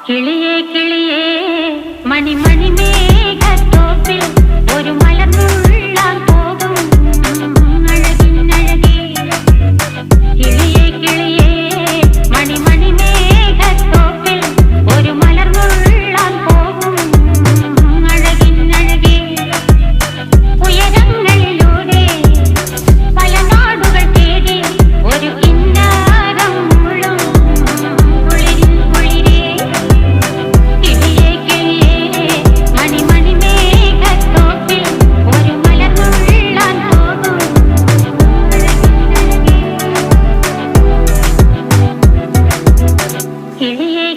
കിളിയേ കിളിയേ മണിമണി മേഘത്തോപ്പിൽ ഒരു മലർന്നുള്ളാൻ പോകും അഴകിനഴകേ. കിളിയേ കിളിയേ മണിമണി മേഘത്തോപ്പിൽ ഒരു മലർന്നുള്ളാൻ പോകും അഴകിനഴകേ. ഉയരങ്ങളിലൂടെ പല നാടുകൾ തേടി ഒരു കിന്നാരം മുള്ളും കുളിരിൻ കുളിരേ. കിളിയേ കിളിയേ മണിമണി മേഘത്തോപ്പിൽ ഒരു മലർന്നുള്ളാൻ പോകും അഴകിനഴകേ. കിളിയേ